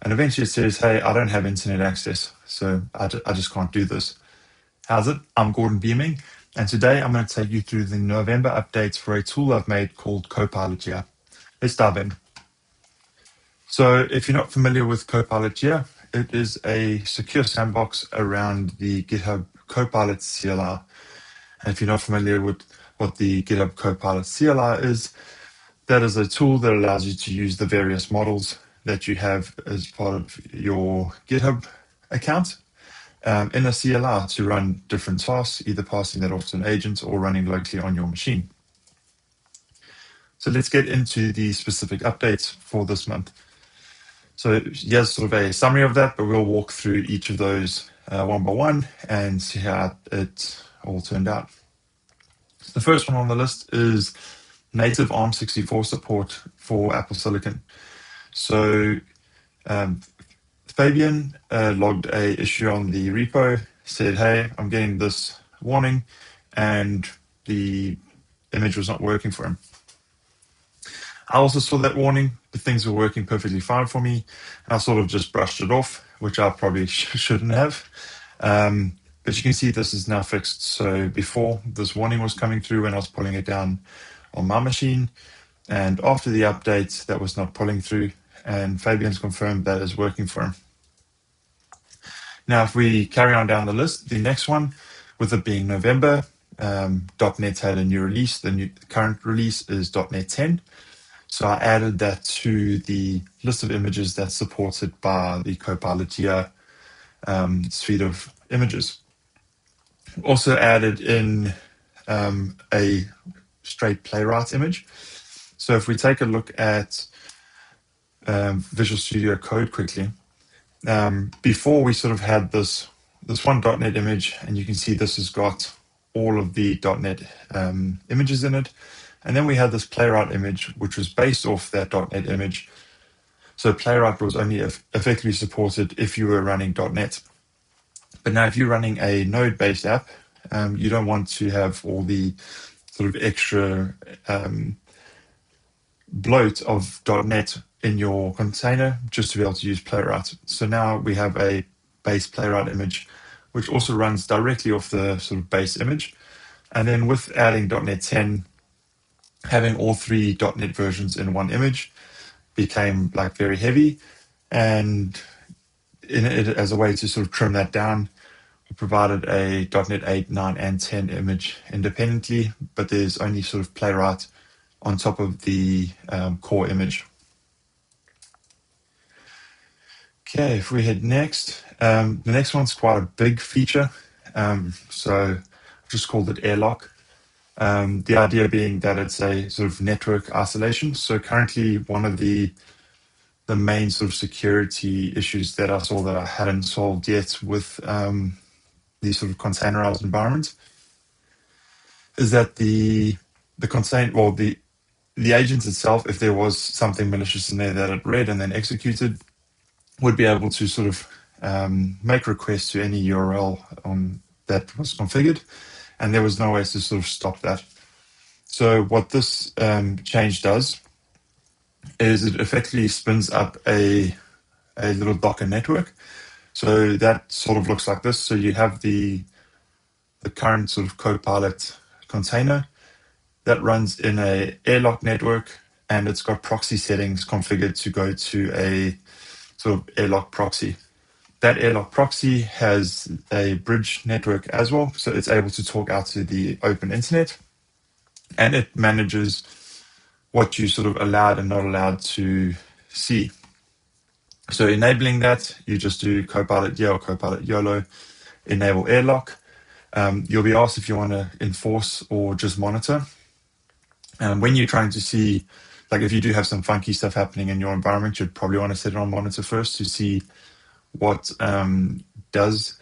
And eventually it says, hey, I don't have internet access, so I just can't do this. How's it? I'm Gordon Beaming, and today I'm going to take you through the November updates for a tool I've made called Copilot CLI. Let's dive in. So if you're not familiar with Copilot CLI, it is a secure sandbox around the GitHub Copilot CLI. And if you're not familiar with what the GitHub Copilot CLI is, that is a tool that allows you to use the various models that you have as part of your GitHub account in a CLI to run different tasks, either passing that off to an agent or running locally on your machine. So let's get into the specific updates for this month. So here's sort of a summary of that, but we'll walk through each of those one by one and see how it all turned out. So the first one on the list is native ARM64 support for Apple Silicon. So Fabian logged a issue on the repo, said, hey, I'm getting this warning, and the image was not working for him. I also saw that warning, but things were working perfectly fine for me, and I sort of just brushed it off, which I probably shouldn't have. But you can see this is now fixed. So before, this warning was coming through when I was pulling it down on my machine, and after the update, that was not pulling through, and Fabian's confirmed that is working for him. Now, if we carry on down the list, the next one, with it being November, .NET had a new release. The current release is .NET 10. So I added that to the list of images that's supported by the Copilot CLI suite of images. Also added in a straight Playwright image. So if we take a look at Visual Studio Code quickly, before we sort of had this one .NET image, and you can see this has got all of the .NET images in it. And then we had this Playwright image, which was based off that .NET image. So Playwright was only effectively supported if you were running .NET. But now if you're running a node-based app, you don't want to have all the sort of extra bloat of .NET in your container just to be able to use Playwright. So now we have a base Playwright image, which also runs directly off the sort of base image. And then with adding .NET 10, having all three .NET versions in one image became like very heavy, and in it, as a way to sort of trim that down, we provided a .NET 8, 9, and 10 image independently, but there's only sort of Playwright on top of the core image. Okay, if we head next, the next one's quite a big feature. So I've just called it Airlock. The idea being that it's a sort of network isolation. So currently one of the main sort of security issues that I saw that I hadn't solved yet with these sort of containerized environments is that the agent itself, if there was something malicious in there that it read and then executed, would be able to sort of make requests to any URL that was configured, and there was no way to sort of stop that. So what this change does is it effectively spins up a little Docker network. So that sort of looks like this. So you have the current sort of Copilot container that runs in a Airlock network, and it's got proxy settings configured to go to a sort of Airlock proxy. That Airlock proxy has a bridge network as well, so it's able to talk out to the open internet, and it manages what you sort of allowed and not allowed to see. So enabling that, you just do Copilot Yeah or Copilot YOLO, enable Airlock. You'll be asked if you want to enforce or just monitor. And when you're trying to see, like if you do have some funky stuff happening in your environment, you'd probably want to set it on monitor first to see what does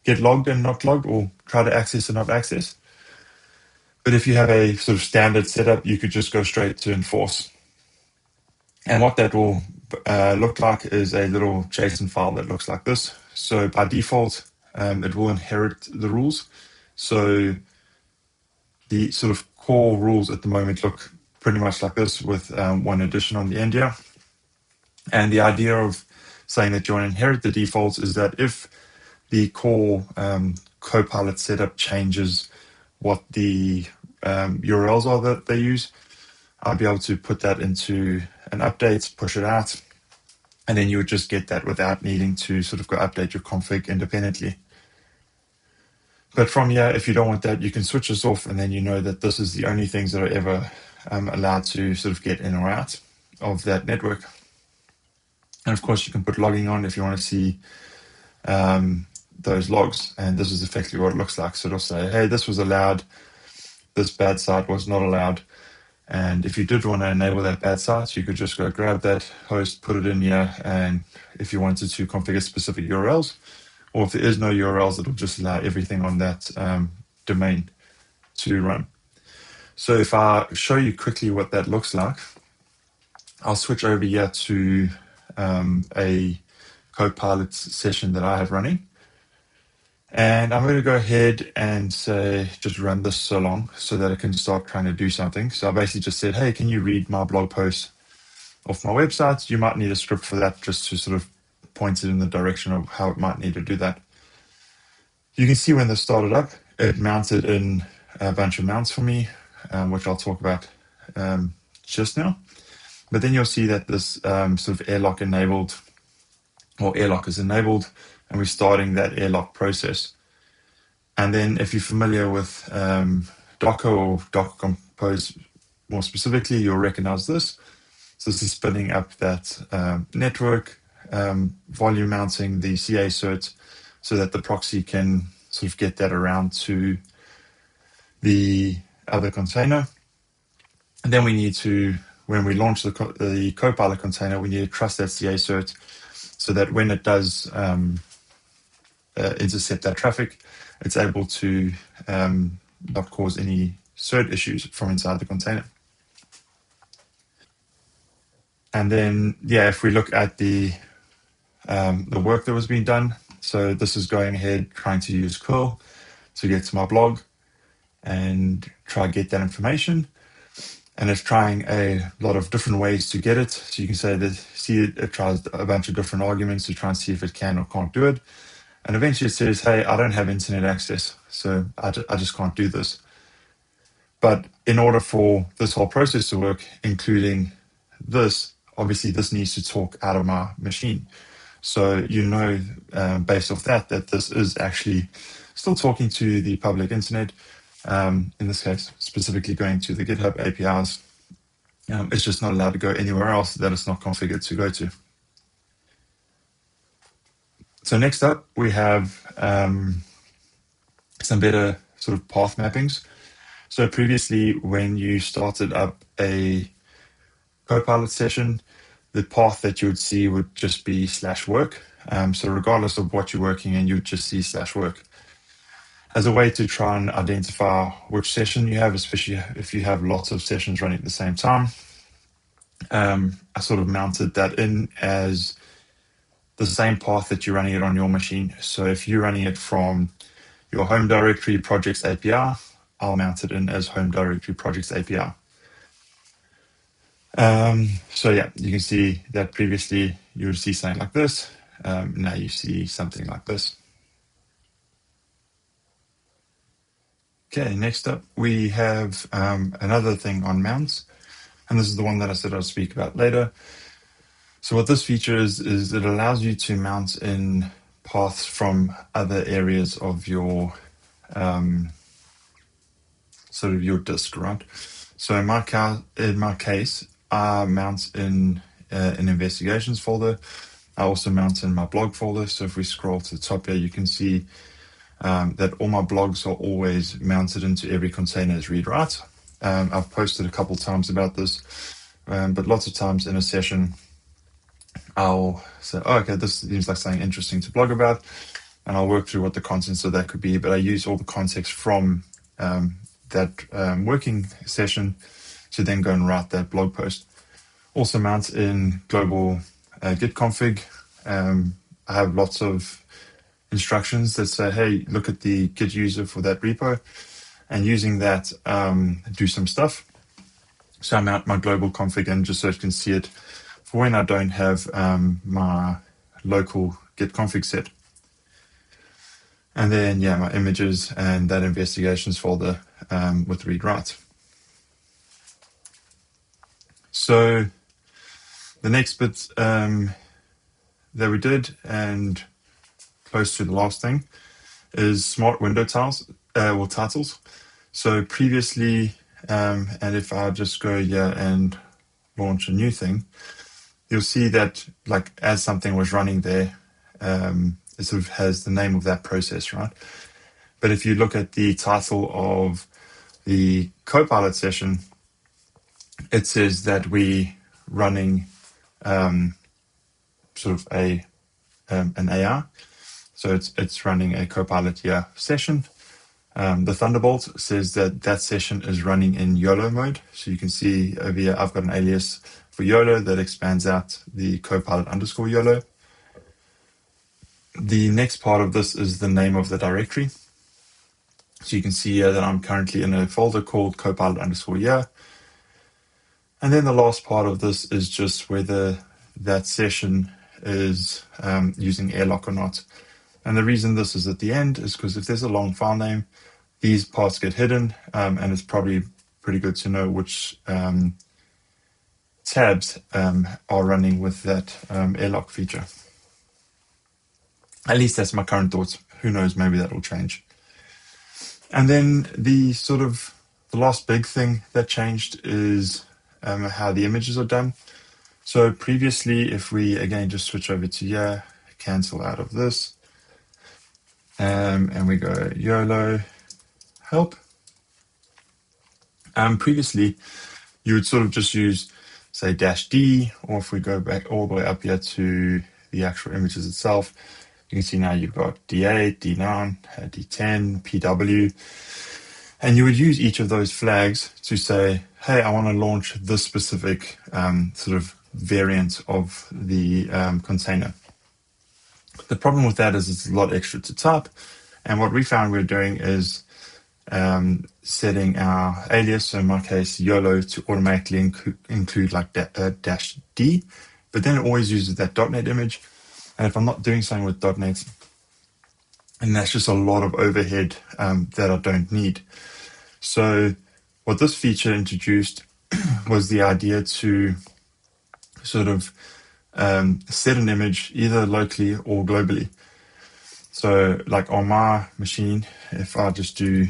get logged and not logged, or try to access and not access. But if you have a sort of standard setup, you could just go straight to enforce. And what that will look like is a little JSON file that looks like this. So by default, it will inherit the rules. So the sort of core rules at the moment look pretty much like this with one addition on the end here. And the idea of saying that you want to inherit the defaults is that if the core Copilot setup changes what the URLs are that they use, I'll be able to put that into an update, push it out, and then you would just get that without needing to sort of go update your config independently. But from here, if you don't want that, you can switch this off, and then you know that this is the only things that are ever allowed to sort of get in or out of that network. And of course, you can put logging on if you want to see those logs. And this is effectively what it looks like. So it'll say, hey, this was allowed. This bad site was not allowed. And if you did want to enable that bad site, you could just go grab that host, put it in here. And if you wanted to configure specific URLs, or if there is no URLs, it'll just allow everything on that domain to run. So if I show you quickly what that looks like, I'll switch over here to a Copilot session that I have running. And I'm going to go ahead and say, just run this so long so that it can start trying to do something. So I basically just said, hey, can you read my blog post off my website? You might need a script for that just to sort of point it in the direction of how it might need to do that. You can see when this started up, it mounted in a bunch of mounts for me, which I'll talk about just now. But then you'll see that this sort of airlock enabled, or airlock is enabled, and we're starting that airlock process. And then if you're familiar with Docker or Docker Compose more specifically, you'll recognize this. So this is spinning up that network, volume mounting the CA cert so that the proxy can sort of get that around to the other container. And then we need to, when we launch the Copilot container, we need to trust that CA cert so that when it does intercept that traffic, it's able to not cause any cert issues from inside the container. And then, yeah, if we look at the work that was being done, so this is going ahead trying to use curl to get to my blog and try to get that information. And it's trying a lot of different ways to get it. So you can say that, it tries a bunch of different arguments to try and see if it can or can't do it. And eventually it says, hey, I don't have internet access, so I just can't do this. But in order for this whole process to work, including this, obviously this needs to talk out of my machine. So you know, based off that this is actually still talking to the public internet, in this case, specifically going to the GitHub APIs. It's just not allowed to go anywhere else that it's not configured to go to. So next up, we have some better sort of path mappings. So previously, when you started up a Copilot session, the path that you would see would just be /work. So regardless of what you're working in, you would just see /work. As a way to try and identify which session you have, especially if you have lots of sessions running at the same time, I sort of mounted that in as the same path that you're running it on your machine. So if you're running it from your home directory projects API, I'll mount it in as home directory projects API. So yeah, you can see that previously you would see something like this. Now you see something like this. Okay, next up we have another thing on mounts, and this is the one that I said I'll speak about later. So what this feature is it allows you to mount in paths from other areas of your sort of your disk, right? So in my case, I mount in an investigations folder. I also mount in my blog folder. So if we scroll to the top here, you can see that all my blogs are always mounted into every container as read-write. I've posted a couple times about this, but lots of times in a session, I'll say, oh, okay, this seems like something interesting to blog about, and I'll work through what the contents of that could be, but I use all the context from that working session to then go and write that blog post. Also mount in global git config. I have lots of instructions that say, hey, look at the git user for that repo, and using that, do some stuff. So I mount my global config in just so you can see it for when I don't have my local git config set. And then, yeah, my images and that investigations folder with read write. So the next bit that we did, and close to the last thing, is smart window tiles or titles. So previously, and if I just go here and launch a new thing, you'll see that like as something was running there, it sort of has the name of that process, right? But if you look at the title of the Copilot session, it says that we running sort of an AR. So it's running a Copilot here session. The Thunderbolt says that that session is running in YOLO mode. So you can see over here, I've got an alias for YOLO that expands out the Copilot _ YOLO. The next part of this is the name of the directory. So you can see here that I'm currently in a folder called Copilot _ year. And then the last part of this is just whether that session is using Airlock or not. And the reason this is at the end is because if there's a long file name, these parts get hidden, and it's probably pretty good to know which tabs are running with that Airlock feature. At least that's my current thoughts. Who knows, maybe that will change. And then the last big thing that changed is how the images are done. So previously, if we again just switch over to here, cancel out of this, and we go YOLO help. Previously, you would sort of just use, say, -D, or if we go back all the way up here to the actual images itself, you can see now you've got D8, D9, D10, PW, and you would use each of those flags to say, hey, I want to launch this specific sort of variant of the container. The problem with that is it's a lot extra to type, and what we found we're doing is setting our alias, so in my case YOLO, to automatically include like -D, but then it always uses that .NET image, and if I'm not doing something with .NET, and that's just a lot of overhead that I don't need. So what this feature introduced was the idea to sort of set an image either locally or globally. So like on my machine, if I just do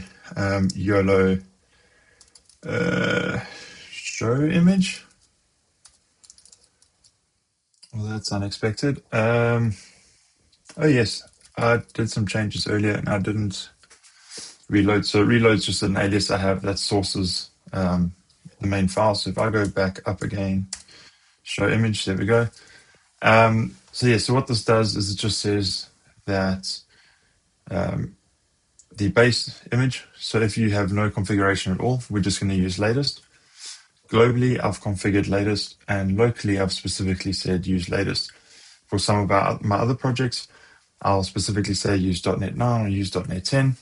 YOLO show image, well, that's unexpected. Oh yes, I did some changes earlier and I didn't reload. So reload's just an alias I have that sources the main file. So if I go back up again, show image, there we go. So what this does is it just says that the base image. So if you have no configuration at all, we're just going to use latest. Globally, I've configured latest, and locally, I've specifically said use latest. For some of my other projects, I'll specifically say use .NET 9 or use .NET 10.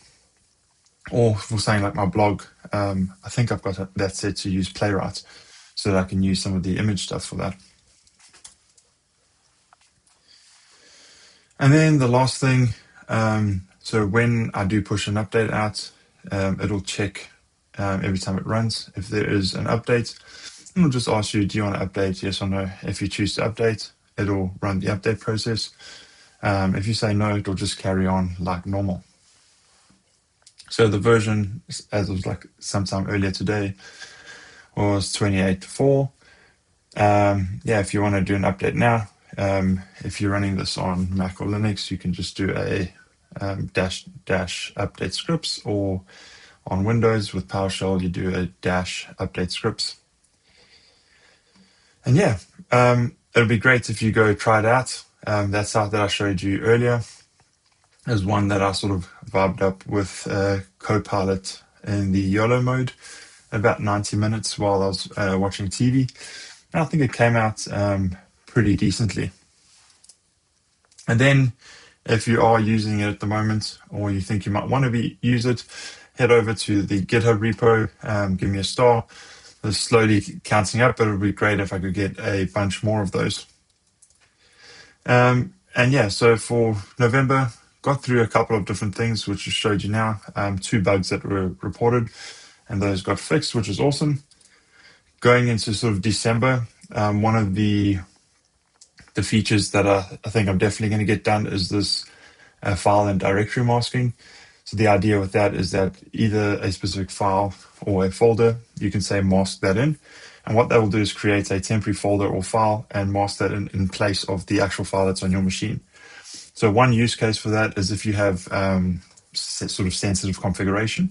Or for saying like my blog, I think I've got that set to use Playwright so that I can use some of the image stuff for that. And then the last thing, so when I do push an update out, it'll check every time it runs if there is an update. And it'll just ask you, do you want to update, yes or no? If you choose to update, it'll run the update process. If you say no, it'll just carry on like normal. So the version, as it was like sometime earlier today, was 28.4. If you want to do an update now, if you're running this on Mac or Linux, you can just do a dash update scripts, or on Windows with PowerShell, you do a dash update scripts. And it'll be great if you go try it out. That site that I showed you earlier is one that I sort of vibed up with Copilot in the YOLO mode about 90 minutes while I was watching TV. And I think it came out pretty decently. And then if you are using it at the moment, or you think you might want to use it, head over to the GitHub repo, give me a star. It's slowly counting up, but it would be great if I could get a bunch more of those. And And yeah, so for November, got through a couple of different things, which I showed you now. 2 bugs that were reported, and those got fixed, which is awesome. Going into sort of December, one of the features that I think I'm definitely going to get done is this file and directory masking. So the idea with that is that either a specific file or a folder, you can say mask that in. And what that will do is create a temporary folder or file and mask that in place of the actual file that's on your machine. So one use case for that is if you have sort of sensitive configuration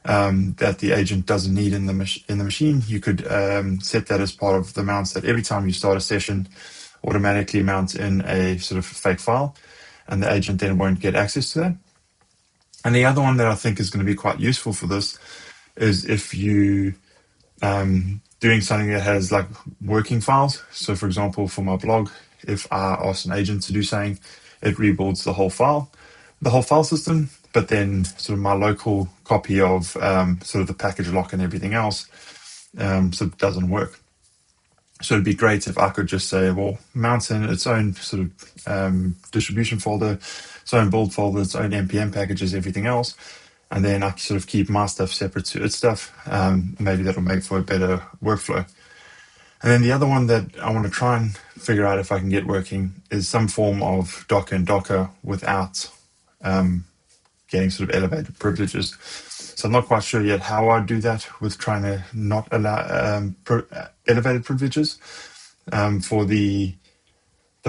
that the agent doesn't need in the machine, you could set that as part of the mounts that every time you start a session, automatically mount in a sort of fake file, and the agent then won't get access to that. And the other one that I think is going to be quite useful for this is if you doing something that has like working files. So for example, for my blog, if I ask an agent to do something, it rebuilds the whole file system, but then sort of my local copy of sort of the package lock and everything else so it doesn't work. So it'd be great if I could just say, well, mount in its own sort of distribution folder, its own build folder, its own npm packages, everything else. And then I sort of keep my stuff separate to its stuff. Maybe that'll make for a better workflow. And then the other one that I want to try and figure out if I can get working is some form of Docker and Docker without getting sort of elevated privileges. So I'm not quite sure yet how I do that with trying to not allow elevated privileges. For the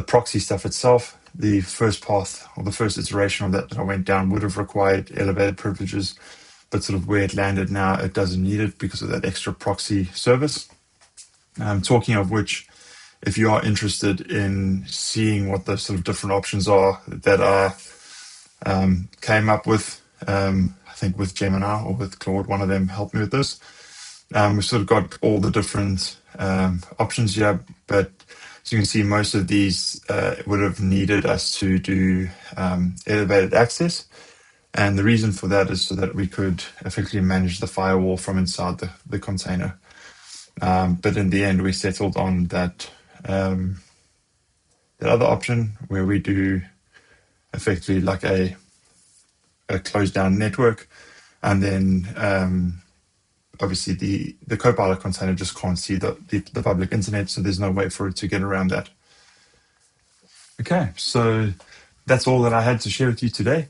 proxy stuff itself, the first path or the first iteration of that I went down would have required elevated privileges, but sort of where it landed now, it doesn't need it because of that extra proxy service. Talking of which, if you are interested in seeing what the sort of different options are that I came up with, I think with Gemini or with Claude, one of them helped me with this. We've sort of got all the different options here, but as you can see, most of these would have needed us to do elevated access. And the reason for that is so that we could effectively manage the firewall from inside the container. But in the end, we settled on that other option where we do effectively like a closed down network, and then obviously the Copilot container just can't see the public internet, so there's no way for it to get around that. Okay, so that's all that I had to share with you today.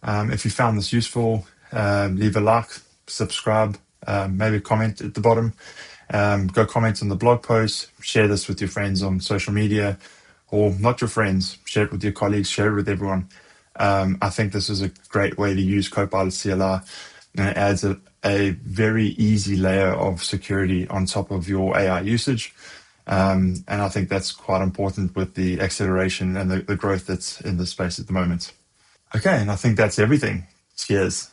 If you found this useful, leave a like, subscribe, maybe comment at the bottom. Go comment on the blog post, share this with your friends on social media, or not your friends, share it with your colleagues, share it with everyone. I think this is a great way to use Copilot CLI, and it adds a very easy layer of security on top of your AI usage. And I think that's quite important with the acceleration and the growth that's in the space at the moment. Okay, and I think that's everything. Cheers.